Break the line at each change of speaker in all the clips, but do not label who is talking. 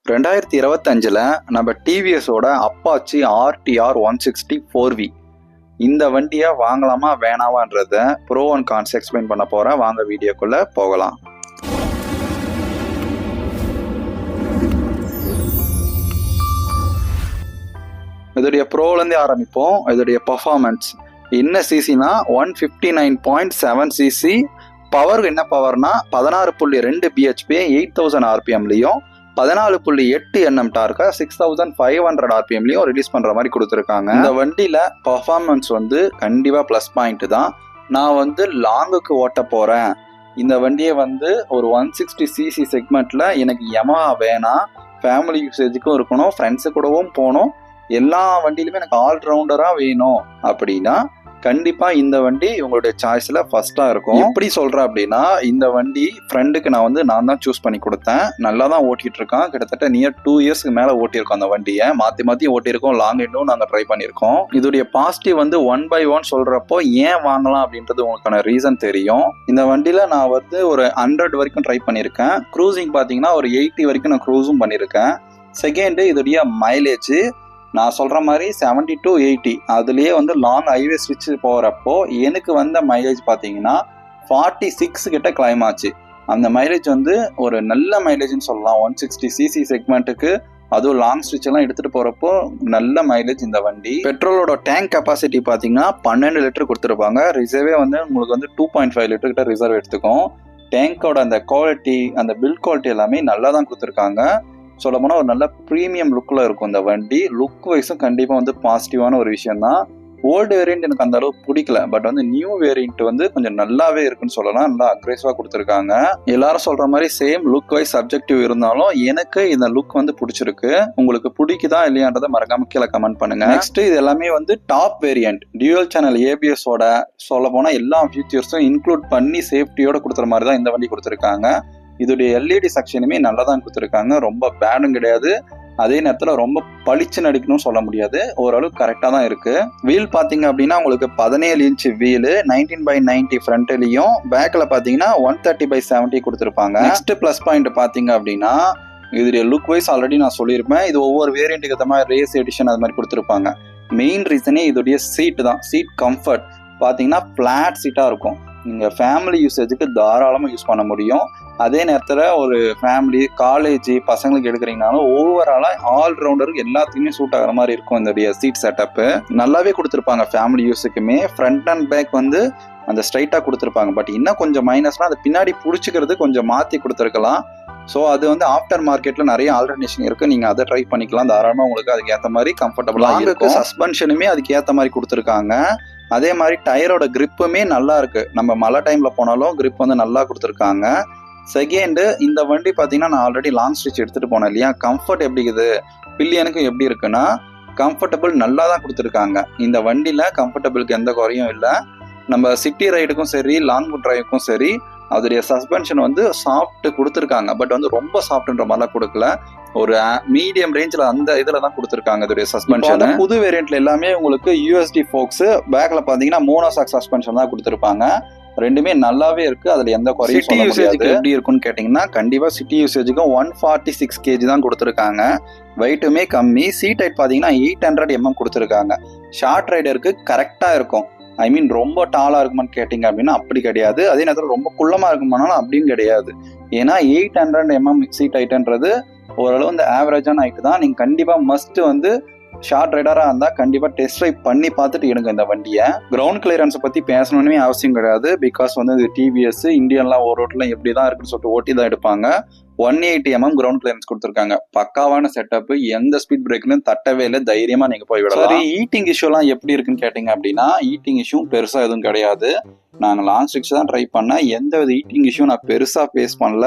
2025 நம்ம டிவிஎஸோட Apache RTR 160 4V இந்த வண்டியை வாங்கலாமா வேணாமான்றத ப்ரோ அண்ட் கான்ஸ் எக்ஸ்பிளைன் பண்ண போகிறேன். வாங்க வீடியோக்குள்ளே போகலாம். இதோடைய ப்ரோலேருந்தே ஆரம்பிப்போம். இதோடைய பர்ஃபார்மன்ஸ் என்ன சிசினா 159.7 சிசி. பவர் என்ன பவர்னா 16.2 பிஹெச்பி 8000 ஆர்பிஎம்லையும் 14.8 என்எம் டார்க்கை 6500 ஆர்பிஎம்லையும் ரிலீஸ் பண்ணுற மாதிரி கொடுத்துருக்காங்க. இந்த வண்டியில் பர்ஃபார்மன்ஸ் கண்டிப்பாக ப்ளஸ் பாயிண்ட் தான். நான் லாங்குக்கு ஓட்ட போகிறேன், இந்த வண்டியை ஒரு 160 சிசி செக்மெண்ட்டில் எனக்கு யமஹா வேணாம், ஃபேமிலி யூசேஜுக்கும் இருக்கணும், ஃப்ரெண்ட்ஸு கூடவும் போகணும், எல்லா வண்டியிலுமே எனக்கு ஆல்ரவுண்டராக வேணும் அப்படின்னா கண்டிப்பாக இந்த வண்டி உங்களுடைய சாய்ஸில் ஃபஸ்ட்டாக இருக்கும். எப்படி சொல்கிறேன் அப்படின்னா, இந்த வண்டி ஃப்ரெண்டுக்கு நான் தான் சூஸ் பண்ணி கொடுத்தேன். நல்லா தான் ஓட்டிகிட்டு இருக்கான். கிட்டத்தட்ட நியர் 2 இயர்ஸ்க்கு மேலே ஓட்டியிருக்கோம். அந்த வண்டியை மாற்றி ஓட்டியிருக்கோம். லாங் இன்னும் நாங்கள் ட்ரை பண்ணியிருக்கோம். இதோடைய பாசிட்டிவ் 1 by 1 சொல்கிறப்போ ஏன் வாங்கலாம் அப்படின்றது உங்களுக்கான ரீசன் தெரியும். இந்த வண்டியில் நான் ஒரு 100 வரைக்கும் ட்ரை பண்ணியிருக்கேன். க்ரூசிங் பார்த்தீங்கன்னா ஒரு 80 வரைக்கும் நான் க்ரூஸும் பண்ணியிருக்கேன். செகண்டு இதோடைய மைலேஜ் நான் சொல்கிற மாதிரி 70 to 80, அதுலேயே லாங் ஹைவே ஸ்விட்ச் போகிறப்போ எனக்கு வந்த மைலேஜ் பார்த்தீங்கன்னா 46 கிட்ட கிளைம் ஆச்சு. அந்த மைலேஜ் ஒரு நல்ல மைலேஜ்னு சொல்லலாம். 160 சிசி செக்மெண்ட்டுக்கு அதுவும் லாங் ஸ்விட்ச் எல்லாம் எடுத்துகிட்டு போகிறப்போ நல்ல மைலேஜ் இந்த வண்டி. பெட்ரோலோட டேங்க் கெப்பாசிட்டி பார்த்தீங்கன்னா 12 லிட்டர் கொடுத்துருப்பாங்க. ரிசர்வே உங்களுக்கு 2.5 லிட்டர் கிட்ட ரிசர்வ் எடுத்துக்கும். டேங்கோட அந்த குவாலிட்டி, அந்த பில்ட் குவாலிட்டி எல்லாமே நல்லா தான் கொடுத்துருக்காங்க. சொல்ல போனால் ஒரு நல்ல ப்ரீமியம் லுக்கில் இருக்கும் இந்த வண்டி. லுக் வைஸும் கண்டிப்பாக பாசிட்டிவான ஒரு விஷயம் தான். ஓல்டு வேரியண்ட் எனக்கு அந்த அளவுக்கு பிடிக்கல, பட் நியூ வேரியண்ட் கொஞ்சம் நல்லாவே இருக்குன்னு சொல்லலாம். நல்லா அக்ரெசிவாக கொடுத்துருக்காங்க. எல்லாரும் சொல்ற மாதிரி சேம் லுக் வைஸ் சப்ஜெக்டிவ் இருந்தாலும் எனக்கு இந்த லுக் பிடிச்சிருக்கு. உங்களுக்கு பிடிக்குதா இல்லையான்றதை மறக்காம கீழே கமெண்ட் பண்ணுங்க. நெக்ஸ்ட் இது எல்லாமே டாப் வேரியண்ட், டியூவல் சேனல் ஏபிஎஸோட சொல்ல போனா எல்லா ஃபீச்சர்ஸும் இன்க்ளூட் பண்ணி சேஃப்டியோட கொடுத்துற மாதிரி தான் இந்த வண்டி கொடுத்துருக்காங்க. இதோடைய எல்இடி செக்ஷனுமே நல்லா தான் கொடுத்துருக்காங்க. ரொம்ப பேடும் கிடையாது, அதே நேரத்தில் ரொம்ப பளிச்சு நடிக்கணும்னு சொல்ல முடியாது. ஓரளவுக்கு கரெக்டாக தான் இருக்கு. வீல் பார்த்தீங்க அப்படின்னா உங்களுக்கு 17 இன்ச் வீலு, 19/90 ஃப்ரண்ட்லையும், பேக்கில் பார்த்தீங்கன்னா 130/70 கொடுத்துருப்பாங்க. நெக்ஸ்ட் ப்ளஸ் பாயிண்ட் பார்த்தீங்க அப்படின்னா இதோடைய லுக் வைஸ் ஆல்ரெடி நான் சொல்லியிருப்பேன். இது ஒவ்வொரு வேரியண்ட்டுக்கு ஏற்ற மாதிரி ரேஸ் எடிஷன் அது மாதிரி கொடுத்துருப்பாங்க. மெயின் ரீசனே இதோடைய சீட்டு தான். சீட் கம்ஃபர்ட் பார்த்தீங்கன்னா ஃப்ளாட் சீட்டாக இருக்கும். நீங்கள் ஃபேமிலி யூசேஜுக்கு தாராளமாக யூஸ் பண்ண முடியும். அதே நேரத்தில் ஒரு ஃபேமிலி காலேஜ் பசங்களுக்கு எடுக்கிறீங்கனாலும் ஓவராலாக ஆல்ரவுண்டருக்கு எல்லாத்துக்குமே சூட் ஆகிற மாதிரி இருக்கும். இந்த சீட் செட்டப்பு நல்லாவே கொடுத்துருப்பாங்க. ஃபேமிலி யூஸுக்குமே ஃப்ரண்ட் அண்ட் பேக் அந்த ஸ்ட்ரைட்டாக கொடுத்துருப்பாங்க. பட் இன்னும் கொஞ்சம் மைனஸ்னால் அது பின்னாடி பிடிச்சிக்கிறது கொஞ்சம் மாற்றி கொடுத்துருக்கலாம். ஸோ அது ஆஃப்டர் மார்க்கெட்டில் நிறைய ஆல்டர்னேஷன் இருக்குது. நீங்கள் அதை ட்ரை பண்ணிக்கலாம் தாராளமாக. உங்களுக்கு அதுக்கு ஏற்ற மாதிரி கம்ஃபர்டபுளாக இருக்கும். சஸ்பென்ஷனுமே அதுக்கு ஏற்ற மாதிரி கொடுத்துருக்காங்க. அதே மாதிரி டயரோட கிரிப்புமே நல்லா இருக்கு. நம்ம மழை டைம்ல போனாலும் கிரிப் நல்லா கொடுத்துருக்காங்க. செகண்டு இந்த வண்டி பார்த்தீங்கன்னா நான் ஆல்ரெடி லாங் ஸ்ட்ரிச் எடுத்துட்டு போனேன் இல்லையா, கம்ஃபர்ட் எப்படி இருக்குது, பில்லியனுக்கும் எப்படி இருக்குன்னா கம்ஃபர்டபுள் நல்லா தான் கொடுத்துருக்காங்க. இந்த வண்டியில் கம்ஃபர்டபுளுக்கு எந்த குறையும் இல்லை. நம்ம சிட்டி ரைடுக்கும் சரி லாங் டிரைவுக்கும் சரி அதோடைய சஸ்பென்ஷன் சாஃப்ட் கொடுத்துருக்காங்க. பட் ரொம்ப சாஃப்ட்ன்ற மாதிரிலாம் கொடுக்கல. ஒரு மீடியம் ரேஞ்சில் அந்த இதில் தான் கொடுத்துருக்காங்க இதோடைய சஸ்பென்ஷன். புது வேரியண்ட்ல எல்லாமே உங்களுக்கு யூஎஸ்டி ஃபோக்ஸ், பேக்கில் பார்த்தீங்கன்னா மோனோசாக் சஸ்பென்ஷன் தான் கொடுத்துருப்பாங்க. ரெண்டுமே நல்லாவே இருக்கு. அதுல எந்த குறையும் சொல்ல முடியாது. எப்படி இருக்குன்னு கேட்டீங்கன்னா கண்டிப்பா சிட்டி யூசேஜுக்கும் 146 kg தான் கொடுத்துருக்காங்க. வெயிட்டுமே கம்மி. சீட் ஹைட் பார்த்தீங்கன்னா 800 mm கொடுத்துருக்காங்க. ஷார்ட் ரைடருக்கு கரெக்டா இருக்கும். ஐ மீன் ரொம்ப டாலா இருக்குமான்னு கேட்டீங்க அப்படின்னா அப்படி கிடையாது. அதே நேரத்தில் ரொம்ப குள்ளமா இருக்குமானாலும் அப்படின்னு கிடையாது. ஏன்னா 800 mm சீட் ஹைட்ன்றது ஓரளவு இந்த ஆவரேஜான ஹைட் தான். நீங்க கண்டிப்பா மஸ்ட் ஷார்ட் ரைடராக இருந்தால் கண்டிப்பாக டெஸ்ட் ட்ரைவ் பண்ணி பார்த்துட்டு எடுங்க இந்த வண்டியை. கிரவுண்ட் கிளியரன்ஸை பற்றி பேசணும்னு அவசியம் கிடையாது. பிகாஸ் இது டிவிஎஸ் இந்தியன்லாம் ஒரு ரோட்டில் எப்படி தான் இருக்குன்னு சொல்லிட்டு ஓட்டி தான் எடுப்பாங்க. 180 mm கிரவுண்ட் கிளியரன்ஸ் கொடுத்துருக்காங்க. பக்காவான செட்டப். எந்த ஸ்பீட் பிரேக்லையும் தட்டவே இல்லை. தைரியமாக நீங்கள் போய் விடலாம். சரி, ஈட்டிங் இஷ்யூலாம் எப்படி இருக்குன்னு கேட்டிங்க அப்படின்னா ஈட்டிங் இஷ்யூ பெருசாக எதுவும் கிடையாது. நாங்கள் லாங் ஸ்ட்ரிச் தான் ட்ரை பண்ணேன். எந்த வித ஈட்டிங் இஷ்யூ நான் பெருசாக ஃபேஸ் பண்ணல.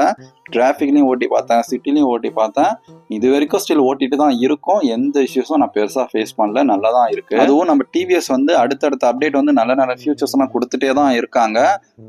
டிராஃபிக்லையும் ஓட்டி பார்த்தேன், சிட்டிலையும் ஓட்டி பார்த்தேன். இது வரைக்கும் ஸ்டில் ஓட்டிட்டு தான் இருக்கும். எந்த இஷ்யூஸும் நான் பெருசாக ஃபேஸ் பண்ணல. நல்லா தான் இருக்கு. அதுவும் நம்ம டிவிஎஸ் அடுத்தடுத்த அப்டேட் நல்ல நல்ல ஃபியூச்சர்ஸ் எல்லாம் கொடுத்துட்டே தான் இருக்காங்க.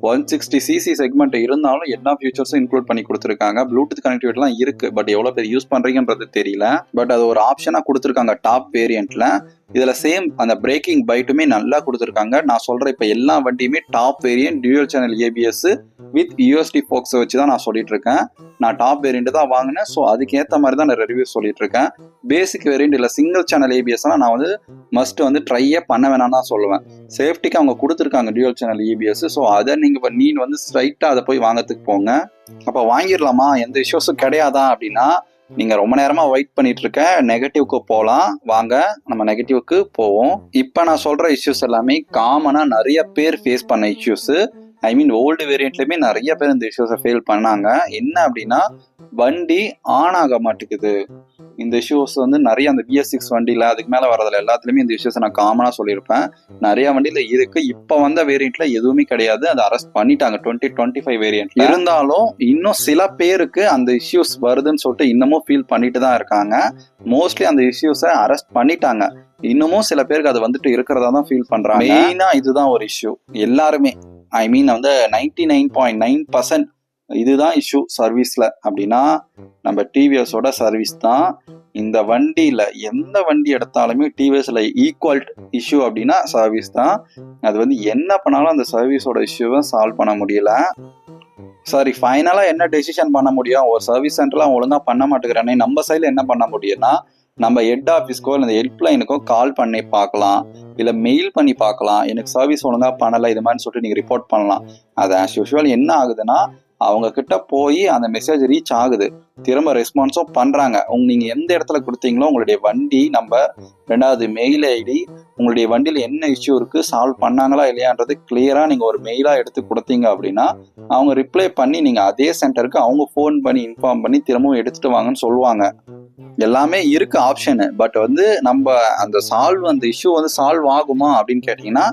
160 சிசி செக்மெண்ட் இருந்தாலும் எல்லா ஃபியூச்சர்ஸும் இன்க்ளூட் பண்ணி கொடுத்துருக்காங்க. ப்ளூடூத் கனெக்டிவிட்டிலாம் இருக்கு. பட் எவ்வளோ பேர் யூஸ் பண்றீங்கன்றது தெரியல. பட் அது ஒரு ஆப்ஷனாக கொடுத்துருக்காங்க டாப் வேரியண்ட்ல. இதில் சேம் அந்த பிரேக்கிங் பைட்டுமே நல்லா கொடுத்துருக்காங்க. நான் சொல்கிற இப்போ எல்லா வண்டியுமே top variant dual channel ABS with USD ஃபோக்ஸை வச்சு தான் நான் சொல்லிட்டு இருக்கேன். நான் டாப் வேரியண்ட் தான் வாங்கினேன். ஸோ அதுக்கேற்ற மாதிரி தான் நான் ரிவ்யூ சொல்லிட்டு இருக்கேன். பேசிக் வேரியன்ட் இல்லை சிங்கிள் சேனல் ஏபிஎஸ்லாம் நான் வந்து மஸ்ட் வந்து ட்ரையே பண்ண வேணாம்னு தான் சொல்லுவேன். சேஃப்டிக்கு அவங்க கொடுத்துருக்காங்க டியூயல் சேனல் ஏபிஎஸ். ஸோ அதை நீங்கள் வந்து ஸ்ட்ரைட்டாக அதை போய் வாங்கிறதுக்கு போங்க. அப்போ வாங்கிடலாமா, எந்த இஷ்யூஸும் கிடையாதா அப்படின்னா, நீங்க ரொம்ப நேரமா வெயிட் பண்ணிட்டு இருக்க நெகட்டிவ்க்கு போகலாம். வாங்க நம்ம நெகட்டிவ்க்கு போவோம். இப்ப நான் சொல்ற இஷ்யூஸ் எல்லாமே காமனா நிறைய பேர் ஃபேஸ் பண்ண இஷ்யூஸ். ஐ மீன் ஓல்டு வேரியன்ட்லயுமே நிறைய பேர் இந்த இஷ்யூஸை ஃபேல் பண்ணாங்க. என்ன அப்படின்னா, வண்டி ஆன் ஆக மாட்டேங்குது. இந்த இஷ்யூஸ் வந்து நிறைய அந்த BS6 வண்டியில அதுக்கு மேல வரதுல எல்லாத்துலயுமே இந்த இஷ்யூஸ் நான் காமனா சொல்லியிருப்பேன். நிறைய வண்டியில இருக்கு. இப்ப வந்த வேரியன்ட்ல எதுவுமே கிடையாது. அதை அரெஸ்ட் பண்ணிட்டாங்க 2025 வேரியன்ட்ல. இருந்தாலும் இன்னும் சில பேருக்கு அந்த இஷ்யூஸ் வருதுன்னு சொல்லிட்டு இன்னமும் ஃபீல் பண்ணிட்டு தான் இருக்காங்க. மோஸ்ட்லி அந்த இஷ்யூஸை அரெஸ்ட் பண்ணிட்டாங்க. இன்னமும் சில பேருக்கு அது வந்துட்டு இருக்கிறதா தான் ஃபீல் பண்றாங்க. மெயினா இதுதான் ஒரு இஷ்யூ. எல்லாருமே ஐ மீன் வந்து 99.9% இதுதான் இஷ்யூ சர்வீஸ்ல அப்படின்னா நம்ம டிவிஎஸோட சர்வீஸ் தான். இந்த வண்டியில எந்த வண்டி எடுத்தாலுமே டிவிஎஸ்ல ஈக்குவல் இஷ்யூ அப்படின்னா சர்வீஸ் தான். அது வந்து என்ன பண்ணாலும் அந்த சர்வீஸோட இஷ்யூவை சால்வ் பண்ண முடியல. சரி, ஃபைனலா என்ன டெசிஷன் பண்ண முடியும்? ஒரு சர்வீஸ் சென்டர்லாம் ஒழுங்கா பண்ண மாட்டேங்கிறானே, நம்ம சைட்ல என்ன பண்ண முடியும்னா, நம்ம ஹெட் ஆஃபீஸ்க்கோ இல்லை ஹெல்ப்லைனுக்கோ கால் பண்ணி பார்க்கலாம், இல்லை மெயில் பண்ணி பார்க்கலாம். எனக்கு சர்வீஸ் ஒழுங்கா பண்ணலை இது மாதிரி சொல்லிட்டு நீங்கள் ரிப்போர்ட் பண்ணலாம். அது ஆஸ் யூஷுவல் என்ன ஆகுதுன்னா, அவங்க கிட்ட போய் அந்த மெசேஜ் ரீச் ஆகுது, திரும்ப ரெஸ்பான்ஸும் பண்றாங்க. நீங்க எந்த இடத்துல கொடுத்தீங்களோ உங்களுடைய வண்டி நம்பர், ரெண்டாவது மெயில் ஐடி, உங்களுடைய வண்டியில என்ன இஷ்யூ இருக்கு, சால்வ் பண்ணாங்களா இல்லையான்றது கிளியரா நீங்க ஒரு மெயிலா எடுத்து கொடுத்தீங்க அப்படின்னா அவங்க ரிப்ளை பண்ணி நீங்க அதே சென்டருக்கு அவங்க ஃபோன் பண்ணி இன்ஃபார்ம் பண்ணி திரும்பவும் எடுத்துட்டு வாங்கன்னு சொல்லுவாங்க. எல்லாமே இருக்கு ஆப்ஷனு. பட் வந்து நம்ம அந்த இஷ்யூ வந்து சால்வ் ஆகுமா அப்படின்னு கேட்டீங்கன்னா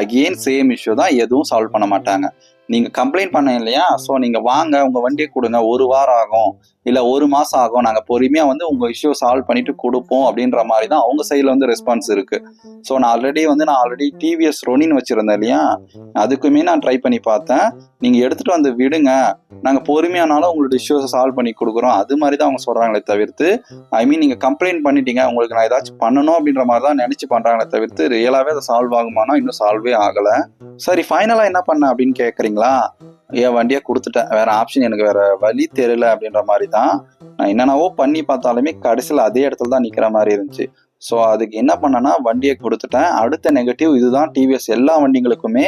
அகெயின் சேம் இஷ்யூ தான், எதுவும் சால்வ் பண்ண மாட்டாங்க. நீங்க கம்ப்ளைண்ட் பண்ண இல்லையா, ஸோ நீங்க வாங்க உங்க வண்டியை கொடுங்க, 1 வாரம் ஆகும் இல்ல 1 மாசம் ஆகும், நாங்க பொறுமையா வந்து உங்க இஷ்யூ சால்வ் பண்ணிட்டு கொடுப்போம் அப்படின்ற மாதிரி தான் அவங்க சைட்ல வந்து ரெஸ்பான்ஸ் இருக்கு. ஸோ நான் ஆல்ரெடி டிவிஎஸ் ரொனின் வச்சிருந்தேன் இல்லையா, அதுக்குமே நான் ட்ரை பண்ணி பார்த்தேன். நீங்க எடுத்துட்டு வந்து விடுங்க, நாங்க பொறுமையானாலும் உங்களோட இஷ்யூஸை சால்வ் பண்ணி கொடுக்குறோம், அது மாதிரி தான் அவங்க சொல்றாங்களே தவிர்த்து, ஐ மீன் நீங்க கம்ப்ளைண்ட் பண்ணிட்டீங்க உங்களுக்கு நான் ஏதாச்சும் பண்ணணும் அப்படின்ற மாதிரி தான் நினைச்சு பண்றாங்களே தவிர்த்து ரியலாவே அதை சால்வ் ஆகுமானா இன்னும் சால்வே ஆகல. சரி, ஃபைனலா என்ன பண்ண அப்படின்னு கேக்குறீங்களா? என் வண்டியை கொடுத்துட்டேன், வேற ஆப்ஷன் எனக்கு வேற வழி தெரியல அப்படின்ற மாதிரி தான். நான் என்னென்னவோ பண்ணி பார்த்தாலுமே கடைசியில் அதே இடத்துல தான் நிக்கிற மாதிரி இருந்துச்சு. ஸோ அதுக்கு என்ன பண்ணேன்னா வண்டியை கொடுத்துட்டேன். அடுத்த நெகட்டிவ் இதுதான், டிவிஎஸ் எல்லா வண்டிகளுக்குமே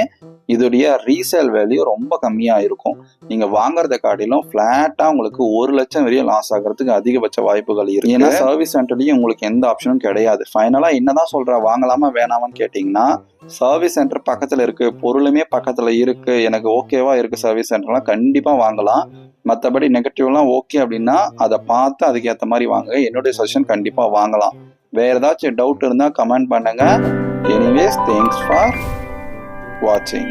இதோடைய ரீசேல் வேல்யூ ரொம்ப கம்மியாக இருக்கும். நீங்கள் வாங்குறத காட்டிலும் ஃப்ளாட்டாக உங்களுக்கு 1 லட்சம் வரையும் லாஸ் ஆகிறதுக்கு அதிகபட்ச வாய்ப்புகள் இருக்கு. ஏன்னா சர்வீஸ் சென்டர்லையும் உங்களுக்கு எந்த ஆப்ஷனும் கிடையாது. ஃபைனலாக என்னதான் சொல்ற, வாங்கலாமா வேணாமான்னு கேட்டிங்கன்னா, சர்வீஸ் சென்டர் பக்கத்தில் இருக்கு, பொருளுமே பக்கத்தில் இருக்கு, எனக்கு ஓகேவா இருக்கு சர்வீஸ் சென்டர்லாம் கண்டிப்பாக வாங்கலாம். மற்றபடி நெகட்டிவ்லாம் ஓகே அப்படின்னா அதை பார்த்து அதுக்கேற்ற மாதிரி வாங்க. என்னுடைய சஜஷன் கண்டிப்பாக வாங்கலாம். வேற ஏதாச்சும் டவுட் இருந்தால் கமெண்ட் பண்ணுங்க. எனிவேஸ், தேங்க்ஸ் ஃபார் வாட்சிங்.